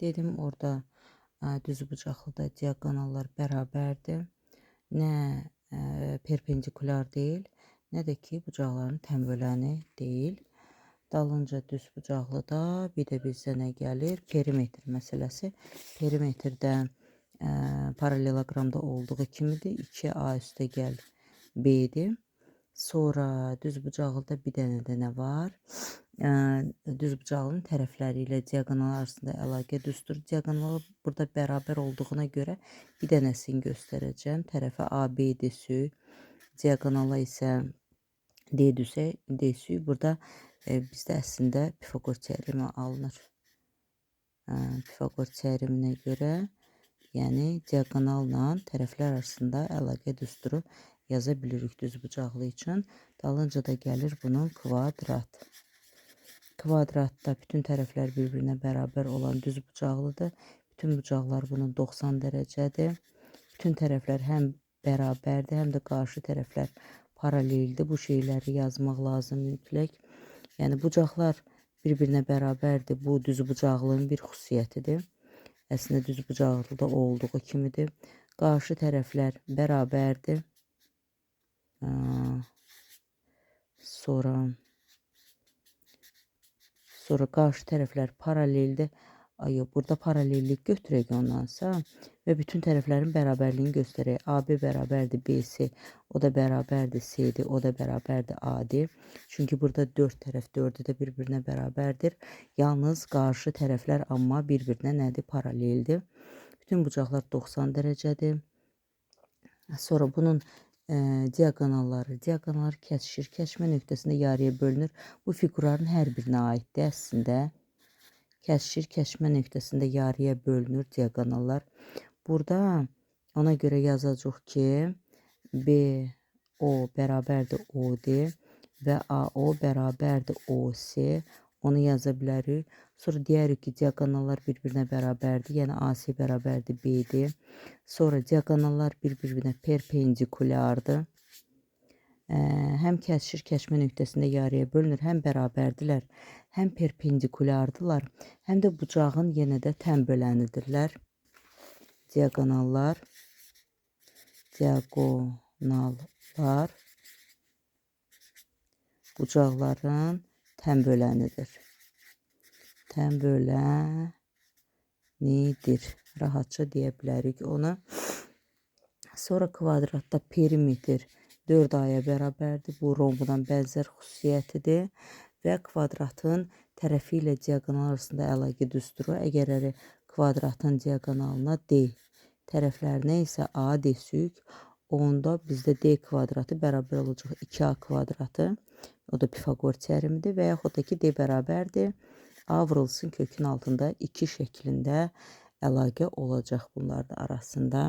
Dedim orada düzbucaqlıda diaqonallar bərabərdir. Nə perpendikular deyil, nə də ki bucaqların tənböləni deyil. Dalınca düzbucaqlıda bir də bizdə nə gəlir? Perimetr məsələsi. Perimetrdə paraleloqramda olduğu kimidir. 2A üstə gəl B-dir. Sonra düzbucaqlıda bir dənə də nə var? Düzbucağlının tərəfləri ilə diaqonal arasında əlaqə düstur. Diaqonalı burada bərabər olduğuna görə bir dənəsini göstərəcəm. Tərəfə AB desək, diaqonala isə D desək, burada bizdə əslində Pifaqor teoremi alınır. Pifaqor teoreminə görə, yəni diaqonalla tərəflər arasında əlaqə düsturu yaza bilirik düzbucaqlı üçün. Dalınca da gəlir bunun kvadrat. Kvadratda bütün tərəflər bir-birinə bərabər olan düzbucaqlıdır. Bütün bucaqlar bunun 90 dərəcədir. Bütün tərəflər həm bərabərdir, həm də qarşı tərəflər paraleldir. Bu şeyləri yazmaq lazım mütləq. Yəni bucaqlar bir-birinə bərabərdir. Bu düzbucaqlığın bir xüsusiyyətidir. Əslində düzbucaqlıda olduğu kimidir. Qarşı tərəflər bərabərdir. Sonra qarşı tərəflər paraleldir. Burada paralellik götürək ondansa və bütün tərəflərin bərabərliyini göstərək. AB bərabərdir BC, o da bərabərdir CD, o da bərabərdir AD. Çünki burada 4 tərəf, 4-ü də bir-birinə bərabərdir. Yalnız qarşı tərəflər amma bir-birinə nədir? Paraleldir. Bütün bucaqlar 90 dərəcədir. Sonra bunun diaqonallar kəsişir. Kəsişmə nöqtəsində yarıya bölünür. Bu fiqurların hər birinə aiddir əslində. Kəsişir, kəsişmə nöqtəsində yarıya bölünür diaqonallar. Burada ona görə yazacaq ki, BO bərabərdir OD və AO bərabərdir OC. Onu yaza bilərik. Sonra deyərik ki, diaqonallar bir-birinə bərabərdir. Yəni AC bərabərdir BD. Sonra diaqonallar bir-birinə perpendikulardır. Həm kəsişir, kəsişmə nöqtəsində yarıya bölünür, həm bərabərdirlər, həm perpendikulardılar, həm də bucağın yenə də tənbölənidirlər. Diaqonallar bucaqların tənbölənidir. Tənbölənidir. Rahatça deyə bilərik ona. Sonra kvadratda perimetr 4A-ya bərabərdir. Bu rombudan bənzər xüsusiyyətidir. Və kvadratın tərəfi ilə diaqonal arasında əlaqə düsturu. Əgər kvadratın diaqonalına D, tərəflərinə isə A desək, onda bizdə D kvadratı bərabər olacaq 2A kvadratı. O da Pifaqor teoremidir və yaxud da ki, D bərabərdir. A vurulsun kökün altında 2 şəklində əlaqə olacaq bunların arasında.